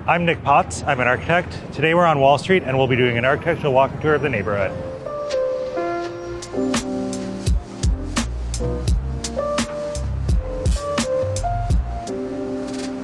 I'm Nick Potts. I'm an architect. Today we're on Wall Street and we'll be doing an architectural walking tour of the neighborhood.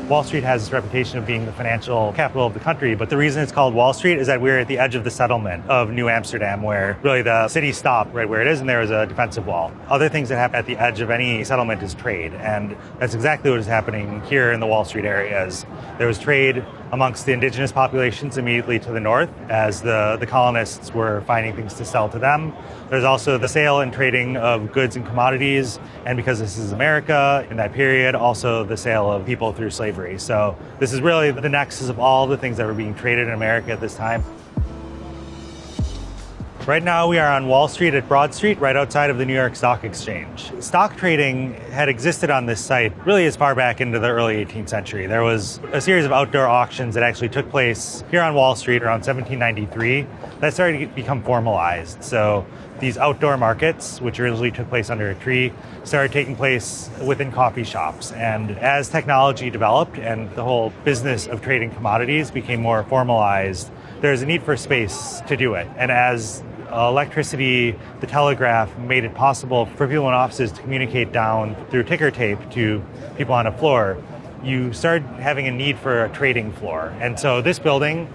Wall Street has this reputation of being the financial capital of the country, but the reason it's called Wall Street is that we're at the edge of the settlement of New Amsterdam, where really the city stopped right where it is and there is a defensive wall. Other things that happen at the edge of any settlement is trade, and that's exactly what is happening here in the Wall Street areas. There was trade amongst the indigenous populations immediately to the north as the colonists were finding things to sell to them. There's also the sale and trading of goods and commodities, and because this is America in that period, also the sale of people through slavery. So this is really the nexus of all the things that were being traded in America at this time. Right now we are on Wall Street at Broad Street, right outside of the New York Stock Exchange. Stock trading had existed on this site really as far back into the early 18th century. There was a series of outdoor auctions that actually took place here on Wall Street around 1793 that started to become formalized. So these outdoor markets, which originally took place under a tree, started taking place within coffee shops. And as technology developed and the whole business of trading commodities became more formalized, there's a need for space to do it. And as electricity, the telegraph made it possible for people in offices to communicate down through ticker tape to people on a floor, you started having a need for a trading floor. And so this building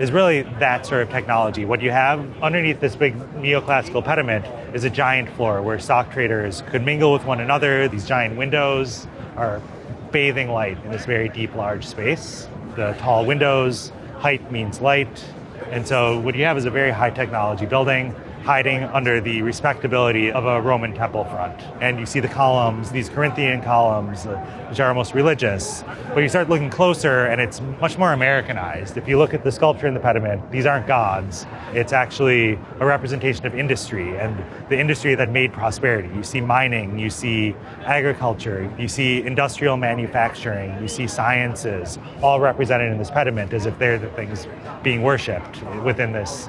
is really that sort of technology. What you have underneath this big neoclassical pediment is a giant floor where stock traders could mingle with one another. These giant windows are bathing light in this very deep, large space. The tall windows, height means light. And so what you have is a very high technology building hiding under the respectability of a Roman temple front. And you see the columns, these Corinthian columns, which are almost religious. But you start looking closer and it's much more Americanized. If you look at the sculpture in the pediment, these aren't gods. It's actually a representation of industry and the industry that made prosperity. You see mining, you see agriculture, you see industrial manufacturing, you see sciences, all represented in this pediment as if they're the things being worshipped within this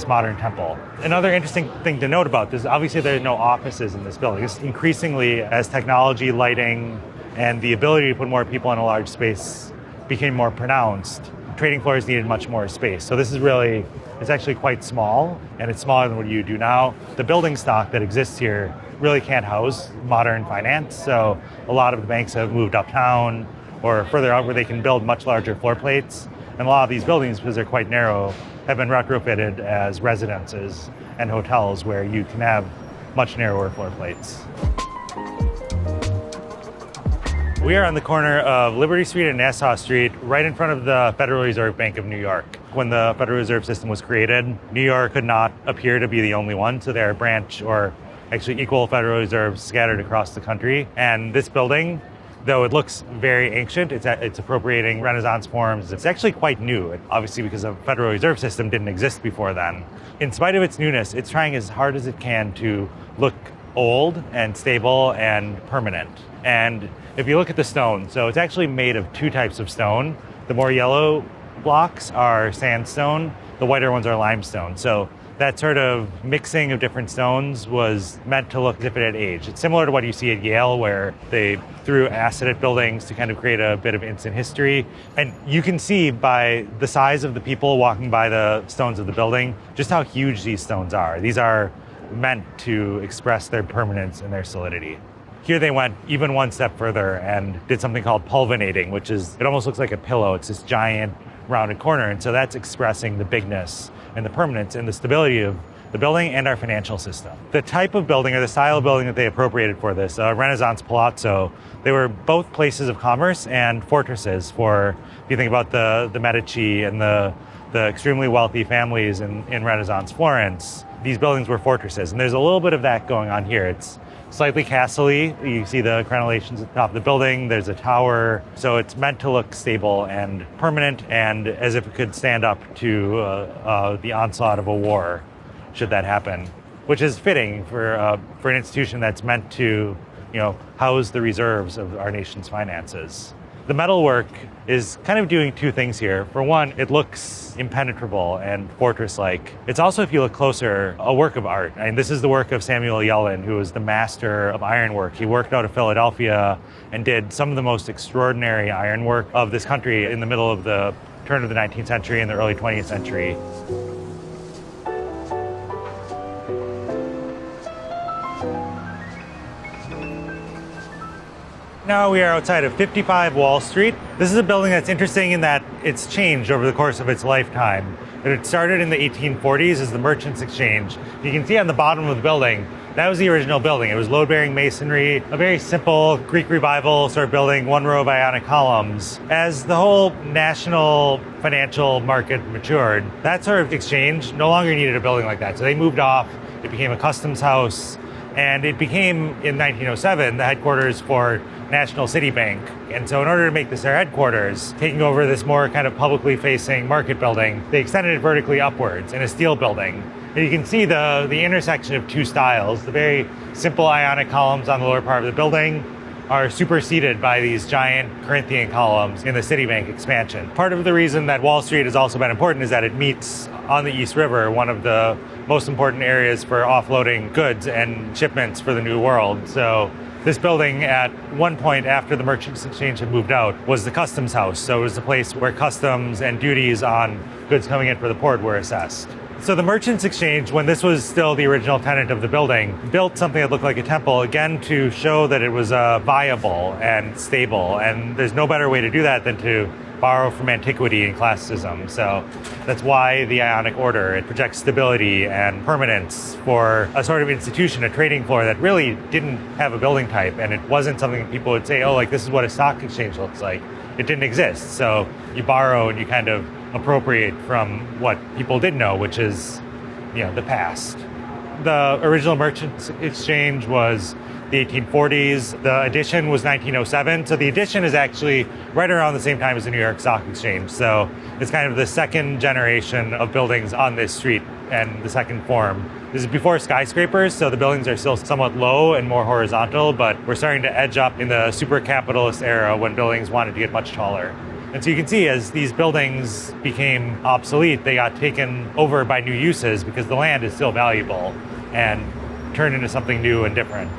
modern temple. Another interesting thing to note about this, obviously there are no offices in this building. It's increasingly, as technology, lighting, and the ability to put more people in a large space became more pronounced, trading floors needed much more space. So this is really, it's actually quite small, and it's smaller than what you do now. The building stock that exists here really can't house modern finance, so a lot of the banks have moved uptown or further out where they can build much larger floor plates. And a lot of these buildings, because they're quite narrow, have been retrofitted as residences and hotels where you can have much narrower floor plates. We are on the corner of Liberty Street and Nassau Street, right in front of the Federal Reserve Bank of New York. When the Federal Reserve System was created, New York could not appear to be the only one, so there are branch or actually equal Federal Reserves scattered across the country. And this building, though it looks very ancient, it's appropriating Renaissance forms. It's actually quite new, obviously because the Federal Reserve System didn't exist before then. In spite of its newness, it's trying as hard as it can to look old and stable and permanent. And if you look at the stone, so it's actually made of two types of stone. The more yellow blocks are sandstone, the whiter ones are limestone. So that sort of mixing of different stones was meant to look as if it had aged. It's similar to what you see at Yale, where they threw acid at buildings to kind of create a bit of instant history. And you can see by the size of the people walking by the stones of the building, just how huge these stones are. These are meant to express their permanence and their solidity. Here they went even one step further and did something called pulvinating, which is, it almost looks like a pillow. It's this giant rounded corner. And so that's expressing the bigness and the permanence and the stability of the building and our financial system. The type of building or the style of building that they appropriated for this, Renaissance palazzo, they were both places of commerce and fortresses for, if you think about the Medici and the extremely wealthy families in Renaissance Florence, these buildings were fortresses. And there's a little bit of that going on here. It's slightly castle-y. You see the crenellations at the top of the building. There's a tower. So it's meant to look stable and permanent and as if it could stand up to the onslaught of a war, should that happen, which is fitting for an institution that's meant to, house the reserves of our nation's finances. The metalwork is kind of doing two things here. For one, it looks impenetrable and fortress-like. It's also, if you look closer, a work of art. And this is the work of Samuel Yellin, who was the master of ironwork. He worked out of Philadelphia and did some of the most extraordinary ironwork of this country in the middle of the turn of the 19th century and the early 20th century. Now we are outside of 55 Wall Street. This is a building that's interesting in that it's changed over the course of its lifetime. It started in the 1840s as the Merchants Exchange. You can see on the bottom of the building, that was the original building. It was load-bearing masonry, a very simple Greek Revival sort of building, one row of Ionic columns. As the whole national financial market matured, that sort of exchange no longer needed a building like that. So they moved off, it became a customs house, and it became, in 1907, the headquarters for National City Bank. And so in order to make this their headquarters, taking over this more kind of publicly facing market building, they extended it vertically upwards in a steel building. And you can see the intersection of two styles. The very simple Ionic columns on the lower part of the building are superseded by these giant Corinthian columns in the Citibank expansion. Part of the reason that Wall Street has also been important is that it meets on the East River, one of the most important areas for offloading goods and shipments for the New World. So this building, at one point after the Merchants Exchange had moved out, was the customs house. So it was the place where customs and duties on goods coming in for the port were assessed. So the Merchants Exchange, when this was still the original tenant of the building, built something that looked like a temple, again, to show that it was viable and stable. And there's no better way to do that than to borrow from antiquity and classicism. So that's why the Ionic Order, it projects stability and permanence for a sort of institution, a trading floor that really didn't have a building type. And it wasn't something that people would say, oh, like this is what a stock exchange looks like. It didn't exist. So you borrow and you kind of appropriate from what people did know, which is, the past. The original Merchants Exchange was the 1840s. The addition was 1907. So the addition is actually right around the same time as the New York Stock Exchange. So it's kind of the second generation of buildings on this street and the second form. This is before skyscrapers, so the buildings are still somewhat low and more horizontal, but we're starting to edge up in the super capitalist era when buildings wanted to get much taller. And so you can see as these buildings became obsolete, they got taken over by new uses because the land is still valuable and turned into something new and different.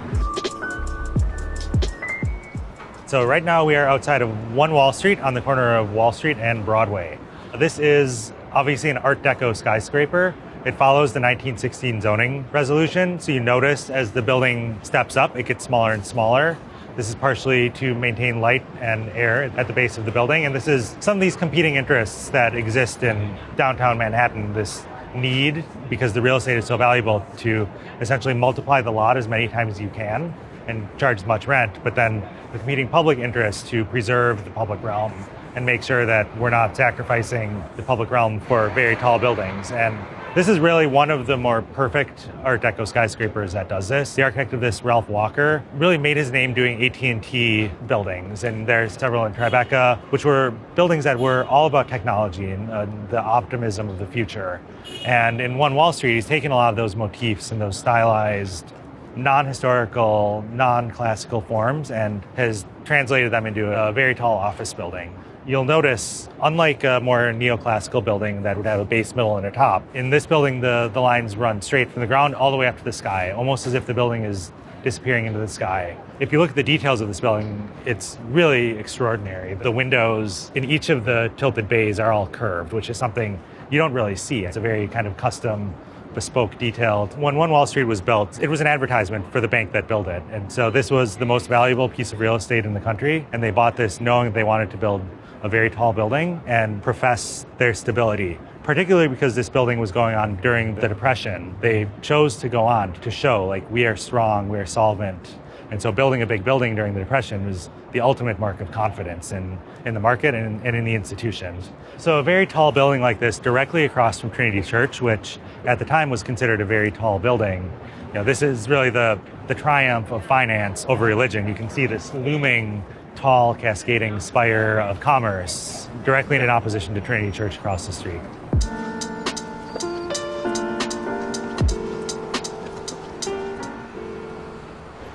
So right now we are outside of 1 Wall Street on the corner of Wall Street and Broadway. This is obviously an Art Deco skyscraper. It follows the 1916 zoning resolution. So you notice as the building steps up, it gets smaller and smaller. This is partially to maintain light and air at the base of the building. And this is some of these competing interests that exist in downtown Manhattan, this need, because the real estate is so valuable, to essentially multiply the lot as many times as you can and charge as much rent, but then the competing public interest to preserve the public realm and make sure that we're not sacrificing the public realm for very tall buildings. And this is really one of the more perfect Art Deco skyscrapers that does this. The architect of this, Ralph Walker, really made his name doing AT&T buildings. And there's several in Tribeca, which were buildings that were all about technology and the optimism of the future. And in 1 Wall Street, he's taken a lot of those motifs and those stylized, non-historical, non-classical forms and has translated them into a very tall office building. You'll notice, unlike a more neoclassical building that would have a base, middle, and a top, in this building, the lines run straight from the ground all the way up to the sky, almost as if the building is disappearing into the sky. If you look at the details of this building, it's really extraordinary. The windows in each of the tilted bays are all curved, which is something you don't really see. It's a very kind of custom, bespoke detail. When 1 Wall Street was built, it was an advertisement for the bank that built it. And so this was the most valuable piece of real estate in the country. And they bought this knowing that they wanted to build a very tall building and profess their stability, particularly because this building was going on during the Depression. They chose to go on to show, like, we are strong, we are solvent. And so building a big building during the Depression was the ultimate mark of confidence in the market and in the institutions. So a very tall building like this directly across from Trinity Church, which at the time was considered a very tall building, this is really the triumph of finance over religion. You can see this looming tall cascading spire of commerce directly in opposition to Trinity Church across the street.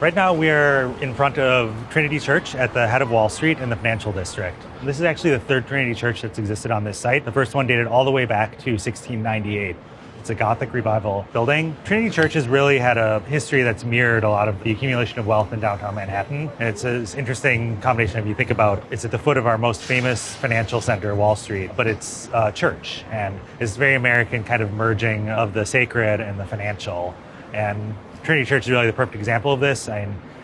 Right now we are in front of Trinity Church at the head of Wall Street in the financial district. This is actually the third Trinity Church that's existed on this site. The first one dated all the way back to 1698. It's a Gothic revival building. Trinity Church has really had a history that's mirrored a lot of the accumulation of wealth in downtown Manhattan. And it's an interesting combination if you think about it's at the foot of our most famous financial center, Wall Street, but it's a church. And it's very American kind of merging of the sacred and the financial. And Trinity Church is really the perfect example of this.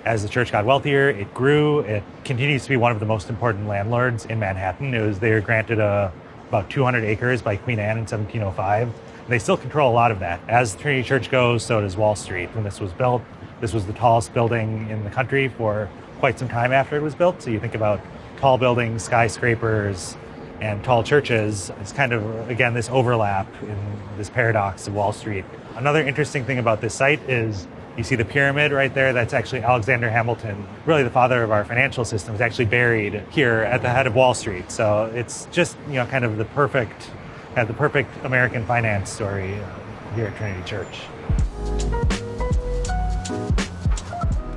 As the church got wealthier, it grew. It continues to be one of the most important landlords in Manhattan. They were granted about 200 acres by Queen Anne in 1705. They still control a lot of that. As Trinity Church goes, so does Wall Street. When this was built, this was the tallest building in the country for quite some time after it was built. So you think about tall buildings, skyscrapers, and tall churches. It's kind of, again, this overlap in this paradox of Wall Street. Another interesting thing about this site is you see the pyramid right there. That's actually Alexander Hamilton, really the father of our financial system, is actually buried here at the head of Wall Street. So it's just, kind of the perfect American finance story here at Trinity Church.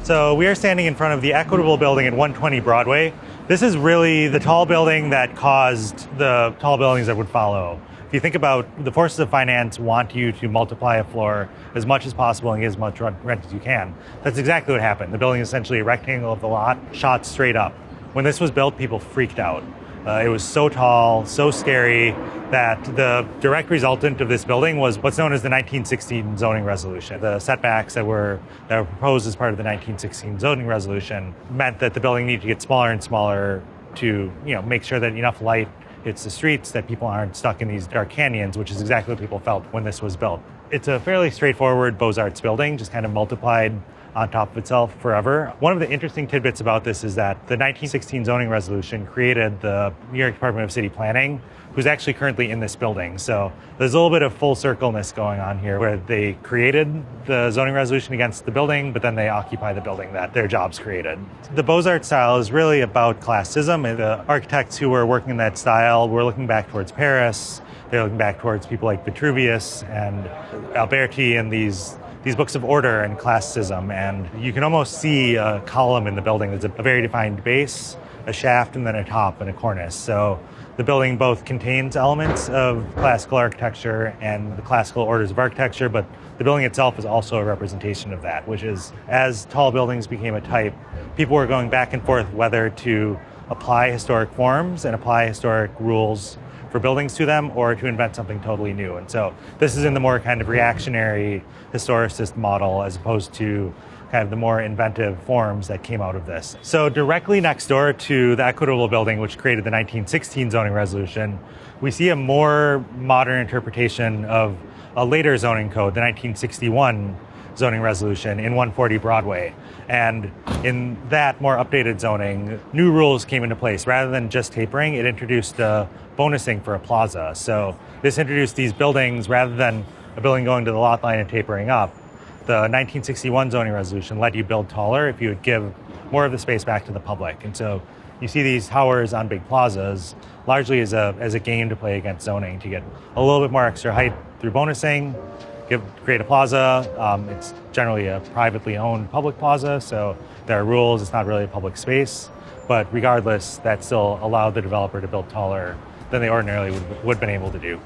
So we are standing in front of the Equitable Building at 120 Broadway. This is really the tall building that caused the tall buildings that would follow. If you think about the forces of finance want you to multiply a floor as much as possible and get as much rent as you can. That's exactly what happened. The building is essentially a rectangle of the lot shot straight up. When this was built, people freaked out. It was so tall, so scary, that the direct resultant of this building was what's known as the 1916 zoning resolution. The setbacks that were proposed as part of the 1916 zoning resolution meant that the building needed to get smaller and smaller to make sure that enough light hits the streets, that people aren't stuck in these dark canyons, which is exactly what people felt when this was built. It's a fairly straightforward Beaux-Arts building, just kind of multiplied on top of itself forever. One of the interesting tidbits about this is that the 1916 zoning resolution created the New York Department of City Planning, who's actually currently in this building. So there's a little bit of full circleness going on here where they created the zoning resolution against the building, but then they occupy the building that their jobs created. The Beaux-Arts style is really about classism. And the architects who were working in that style were looking back towards Paris. They're looking back towards people like Vitruvius and Alberti and these books of order and classism. And you can almost see a column in the building. There's a very defined base, a shaft, and then a top and a cornice. So the building both contains elements of classical architecture and the classical orders of architecture, but the building itself is also a representation of that, which is as tall buildings became a type, people were going back and forth whether to apply historic forms and apply historic rules for buildings to them or to invent something totally new. And so this is in the more kind of reactionary historicist model as opposed to kind of the more inventive forms that came out of this. So directly next door to the Equitable Building, which created the 1916 zoning resolution, we see a more modern interpretation of a later zoning code, the 1961 zoning resolution in 140 Broadway. And in that more updated zoning, new rules came into place. Rather than just tapering, it introduced bonusing for a plaza. So this introduced these buildings, rather than a building going to the lot line and tapering up, the 1961 zoning resolution let you build taller if you would give more of the space back to the public. And so you see these towers on big plazas largely as a game to play against zoning, to get a little bit more extra height through bonusing, create a plaza. It's generally a privately owned public plaza, so there are rules. It's not really a public space. But regardless, that still allowed the developer to build taller than they ordinarily would have been able to do.